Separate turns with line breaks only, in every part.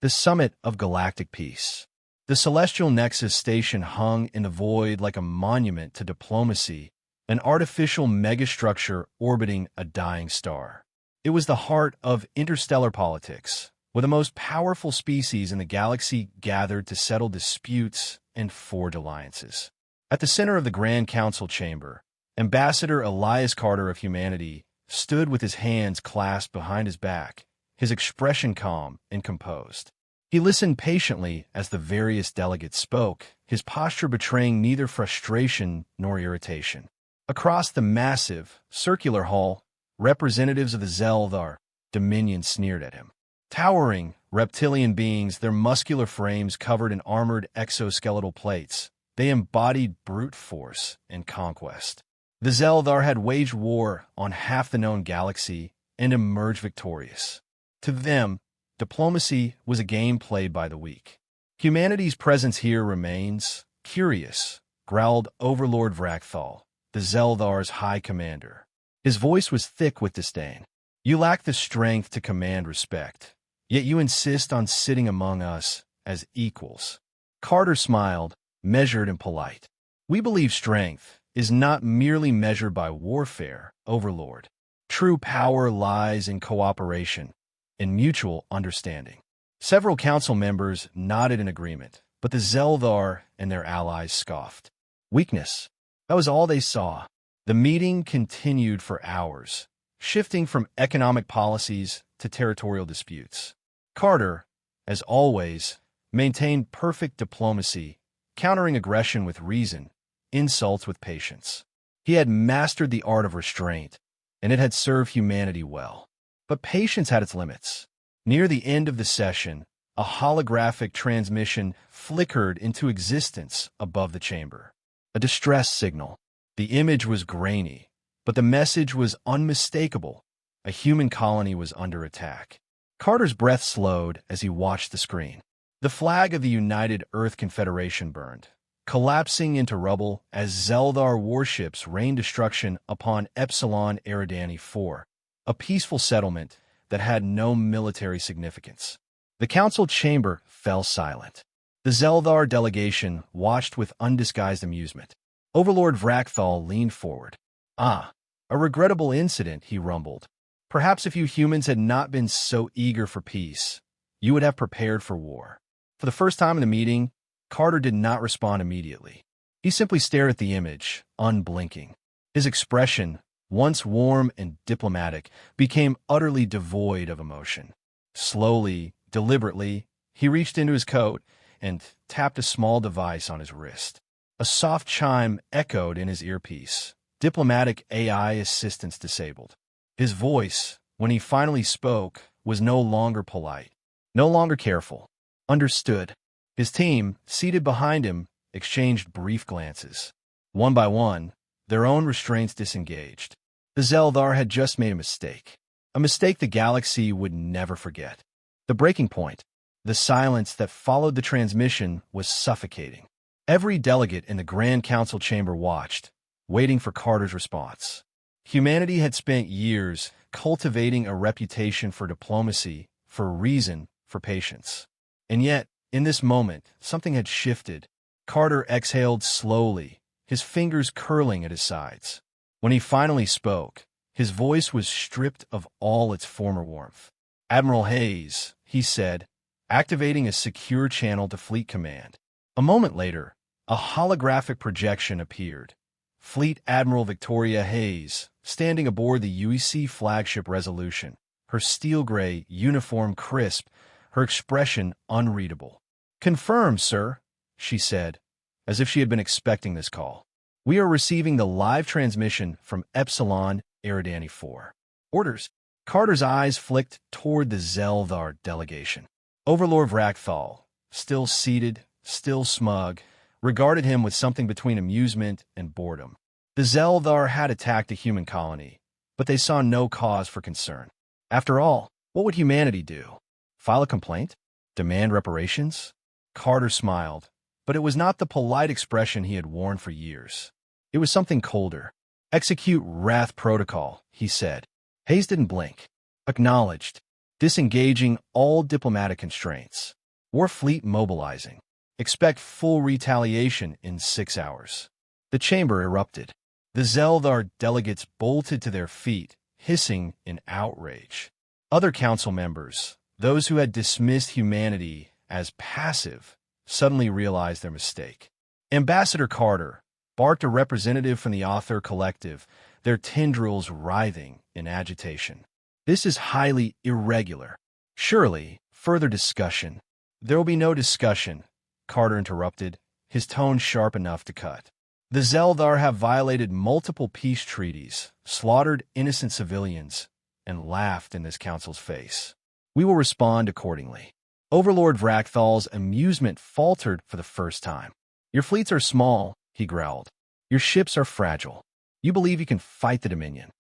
the summit of galactic peace. The celestial nexus station hung in the void like a monument to diplomacy, an artificial megastructure orbiting a dying star. It was the heart of interstellar politics, where the most powerful species in the galaxy gathered to settle disputes and forge alliances. At the center of the Grand Council chamber, Ambassador Elias Carter of Humanity stood with his hands clasped behind his back, his expression calm and composed. He listened patiently as the various delegates spoke, his posture betraying neither frustration nor irritation. Across the massive, circular hall, representatives of the Zeldar Dominion sneered at him. Towering, reptilian beings, their muscular frames covered in armored exoskeletal plates, they embodied brute force and conquest. The Zeldar had waged war on half the known galaxy and emerged victorious. To them, diplomacy was a game played by the weak. Humanity's presence here remains curious, growled Overlord Vrakthal, the Zeldar's high commander. His voice was thick with disdain. You lack the strength to command respect, yet you insist on sitting among us as equals. Carter smiled, measured and polite. We believe strength is not merely measured by warfare, Overlord. True power lies in cooperation, in mutual understanding. Several council members nodded in agreement, but the Zeldar and their allies scoffed. Weakness. That was all they saw. The meeting continued for hours, shifting from economic policies to territorial disputes. Carter, as always, maintained perfect diplomacy, countering aggression with reason, insults with patience. He had mastered the art of restraint, and it had served humanity well. But patience had its limits. Near the end of the session, a holographic transmission flickered into existence above the chamber. A distress signal. The image was grainy, but the message was unmistakable. A human colony was under attack. Carter's breath slowed as he watched the screen. The flag of the United Earth Confederation burned, collapsing into rubble as Zeldar warships rained destruction upon Epsilon Eridani 4, a peaceful settlement that had no military significance. The council chamber fell silent. The Zeldar delegation watched with undisguised amusement. Overlord Vrakthal leaned forward. A regrettable incident, he rumbled. Perhaps if you humans had not been so eager for peace, you would have prepared for war. For the first time in the meeting, Carter did not respond immediately. He simply stared at the image, unblinking. His expression, once warm and diplomatic, became utterly devoid of emotion. Slowly, deliberately, he reached into his coat and tapped a small device on his wrist. A soft chime echoed in his earpiece. Diplomatic AI assistance disabled. His voice, when he finally spoke, was no longer polite, no longer careful. Understood. His team, seated behind him, exchanged brief glances. One by one, their own restraints disengaged. The Zeldar had just made a mistake the galaxy would never forget. The breaking point, the silence that followed the transmission, was suffocating. Every delegate in the Grand Council chamber watched, waiting for Carter's response. Humanity had spent years cultivating a reputation for diplomacy, for reason, for patience. And yet, in this moment, something had shifted. Carter exhaled slowly, his fingers curling at his sides. When he finally spoke, his voice was stripped of all its former warmth. Admiral Hayes, he said, activating a secure channel to Fleet Command. A moment later, a holographic projection appeared. Fleet Admiral Victoria Hayes, standing aboard the UEC flagship Resolution, her steel-gray uniform crisp, her expression unreadable. "Confirmed, sir," she said, as if she had been expecting this call. "We are receiving the live transmission from Epsilon Eridani 4. Orders." Carter's eyes flicked toward the Zeldar delegation. Overlord Vrakthal, still seated, still smug, regarded him with something between amusement and boredom. The Zeldar had attacked a human colony, but they saw no cause for concern. After all, what would humanity do? File a complaint? Demand reparations? Carter smiled, but it was not the polite expression he had worn for years. It was something colder. "Execute Wrath Protocol," he said. Hayes didn't blink. "Acknowledged." disengaging all diplomatic constraints. War fleet mobilizing. Expect full retaliation in 6 hours. The chamber erupted. The Zeldar delegates bolted to their feet, hissing in outrage. Other council members, those who had dismissed humanity as passive, suddenly realized their mistake. Ambassador Carter barked a representative from the author collective, their tendrils writhing in agitation. This is highly irregular. Surely, further discussion. There will be no discussion, Carter interrupted, his tone sharp enough to cut. The Zeldar have violated multiple peace treaties, slaughtered innocent civilians, and laughed in this council's face. We will respond accordingly. Overlord Vrakthal's amusement faltered for the first time. Your fleets are small, he growled. Your ships are fragile. You believe you can fight the Dominion.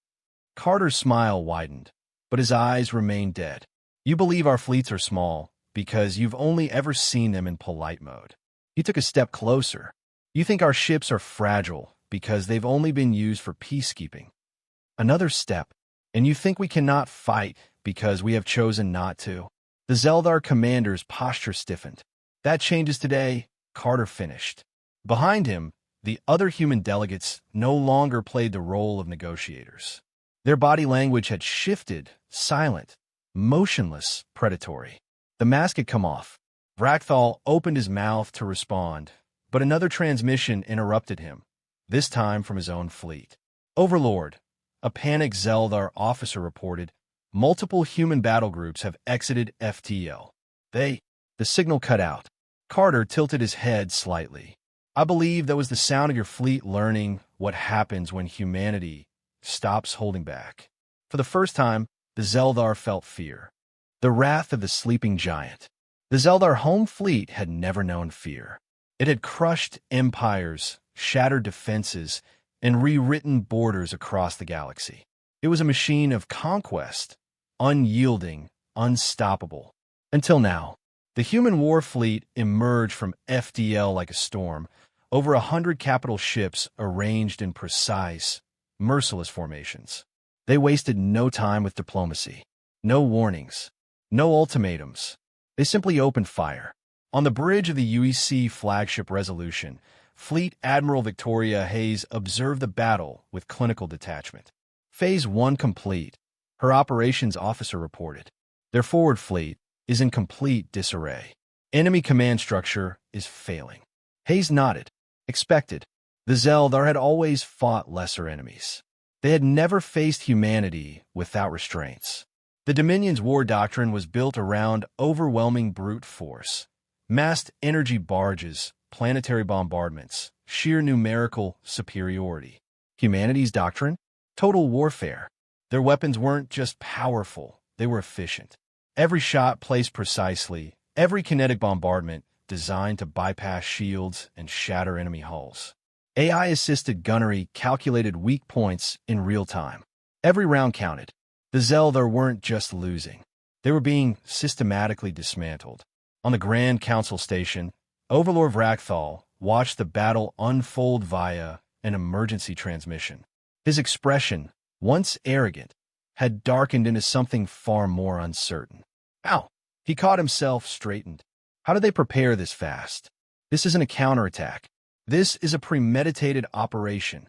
Carter's smile widened, but his eyes remained dead. You believe our fleets are small because you've only ever seen them in polite mode. He took a step closer. You think our ships are fragile because they've only been used for peacekeeping. Another step, and you think we cannot fight because we have chosen not to. The Zeldar commander's posture stiffened. That changes today, Carter finished. Behind him, the other human delegates no longer played the role of negotiators. Their body language had shifted, silent, motionless, predatory. The mask had come off. Vrakthal opened his mouth to respond, but another transmission interrupted him, this time from his own fleet. Overlord, a panicked Zeldar officer reported, multiple human battle groups have exited FTL. The signal cut out. Carter tilted his head slightly. I believe that was the sound of your fleet learning what happens when humanity stops holding back. For the first time, the Zeldar felt fear. The wrath of the sleeping giant. The Zeldar home fleet had never known fear. It had crushed empires, shattered defenses, and rewritten borders across the galaxy. It was a machine of conquest, unyielding, unstoppable. Until now, the human war fleet emerged from FDL like a storm, over 100 capital ships arranged in precise, merciless formations. They wasted no time with diplomacy, no warnings, no ultimatums. They simply opened fire. On the bridge of the UEC flagship Resolution, Fleet Admiral Victoria Hayes observed the battle with clinical detachment. Phase 1 complete, her operations officer reported. Their forward fleet is in complete disarray. Enemy command structure is failing. Hayes nodded. Expected. The Zeldar had always fought lesser enemies. They had never faced humanity without restraints. The Dominion's war doctrine was built around overwhelming brute force. Massed energy barges, planetary bombardments, sheer numerical superiority. Humanity's doctrine? Total warfare. Their weapons weren't just powerful, they were efficient. Every shot placed precisely, every kinetic bombardment designed to bypass shields and shatter enemy hulls. AI-assisted gunnery calculated weak points in real time. Every round counted. The Zeldar weren't just losing. They were being systematically dismantled. On the Grand Council station, Overlord Vrakthal watched the battle unfold via an emergency transmission. His expression, once arrogant, had darkened into something far more uncertain. Ow! He caught himself straightened. How did they prepare this fast? This isn't a counterattack. This is a premeditated operation.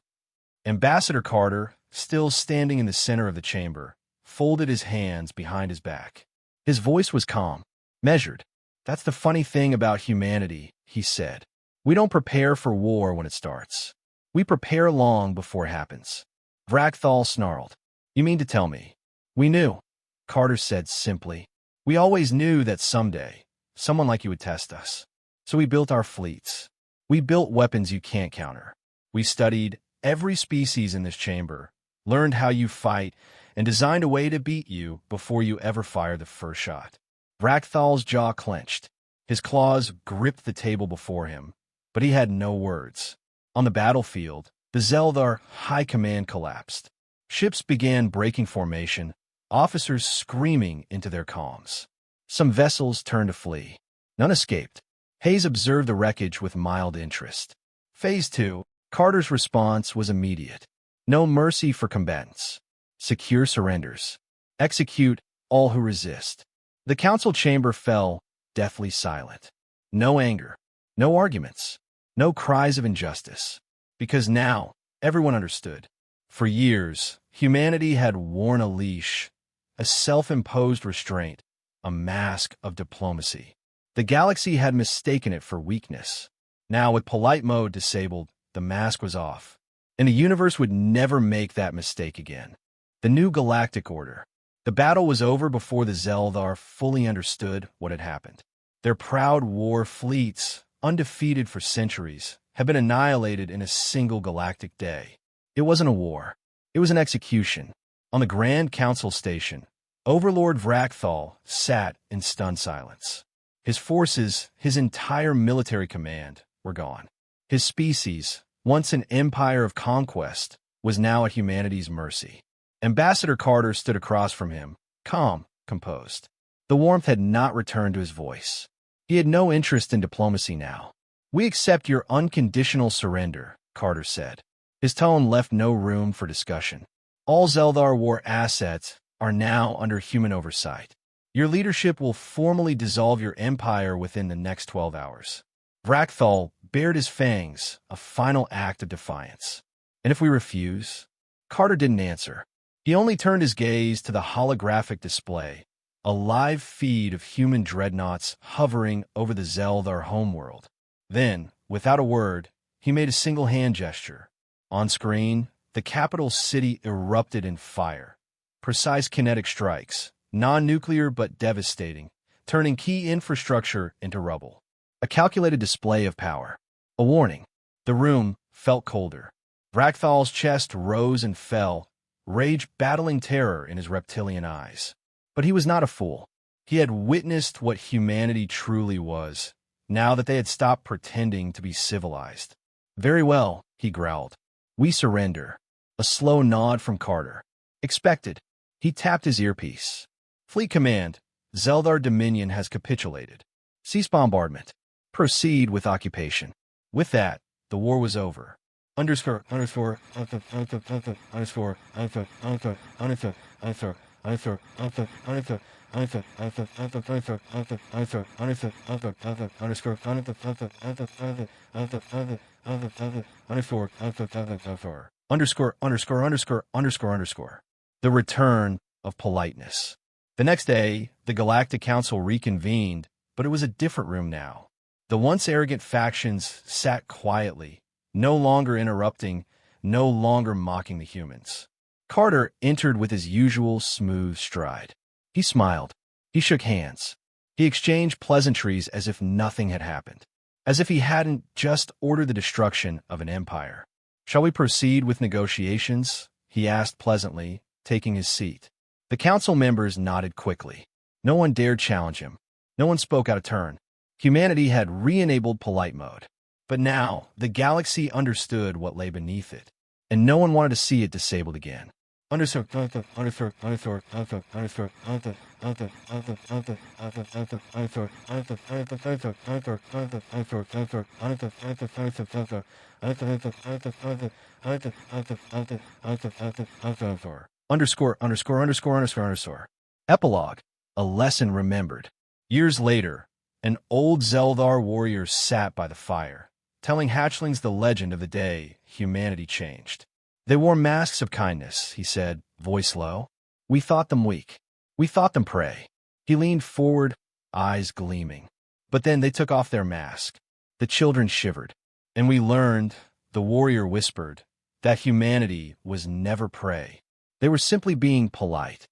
Ambassador Carter, still standing in the center of the chamber, folded his hands behind his back. His voice was calm, measured. That's the funny thing about humanity, he said. We don't prepare for war when it starts. We prepare long before it happens. Vrakthal snarled. You mean to tell me? We knew, Carter said simply. We always knew that someday, someone like you would test us. So we built our fleets. We built weapons you can't counter. We studied every species in this chamber, learned how you fight, and designed a way to beat you before you ever fire the first shot. Vrakthal's jaw clenched. His claws gripped the table before him, but he had no words. On the battlefield, the Zeldar high command collapsed. Ships began breaking formation, officers screaming into their comms. Some vessels turned to flee. None escaped. Hayes observed the wreckage with mild interest. Phase 2, Carter's response was immediate. No mercy for combatants. Secure surrenders. Execute all who resist. The council chamber fell deathly silent. No anger, no arguments, no cries of injustice. Because now, everyone understood. For years, humanity had worn a leash, a self-imposed restraint, a mask of diplomacy. The galaxy had mistaken it for weakness. Now, with polite mode disabled, the mask was off, and the universe would never make that mistake again. The new galactic order. The battle was over before the Zeldar fully understood what had happened. Their proud war fleets, undefeated for centuries, had been annihilated in a single galactic day. It wasn't a war. It was an execution. On the Grand Council station, Overlord Vrakthal sat in stunned silence. His forces, his entire military command, were gone. His species, once an empire of conquest, was now at humanity's mercy. Ambassador Carter stood across from him, calm, composed. The warmth had not returned to his voice. He had no interest in diplomacy now. "We accept your unconditional surrender," Carter said. His tone left no room for discussion. "All Zeldar war assets are now under human oversight. Your leadership will formally dissolve your empire within the next 12 hours. Vrakthal bared his fangs, a final act of defiance. "And if we refuse?" Carter didn't answer. He only turned his gaze to the holographic display, a live feed of human dreadnoughts hovering over the Zeldar homeworld. Then, without a word, he made a single hand gesture. On screen, the capital city erupted in fire. Precise kinetic strikes, non-nuclear but devastating, turning key infrastructure into rubble. A calculated display of power. A warning. The room felt colder. Vrakthal's chest rose and fell, rage battling terror in his reptilian eyes. But he was not a fool. He had witnessed what humanity truly was, now that they had stopped pretending to be civilized. "Very well," he growled. "We surrender." A slow nod from Carter. "Expected." He tapped his earpiece. "Fleet Command, Zeldar Dominion has capitulated. Cease bombardment. Proceed with occupation." With that, the war was over. Underscore. The return of politeness. The next day, the Galactic Council reconvened, but it was a different room now. The once arrogant factions sat quietly, no longer interrupting, no longer mocking the humans. Carter entered with his usual smooth stride. He smiled. He shook hands. He exchanged pleasantries as if nothing had happened, as if he hadn't just ordered the destruction of an empire. "Shall we proceed with negotiations?" he asked pleasantly, taking his seat. The council members nodded quickly. No one dared challenge him. No one spoke out of turn. Humanity had re-enabled polite mode. But now, the galaxy understood what lay beneath it, and no one wanted to see it disabled again. Epilogue. A lesson remembered. Years later, an old Zeldar warrior sat by the fire, telling hatchlings the legend of the day humanity changed. "They wore masks of kindness," he said, voice low. "We thought them weak. We thought them prey." He leaned forward, eyes gleaming. "But then they took off their mask." The children shivered. "And we learned," the warrior whispered, "that humanity was never prey. They were simply being polite."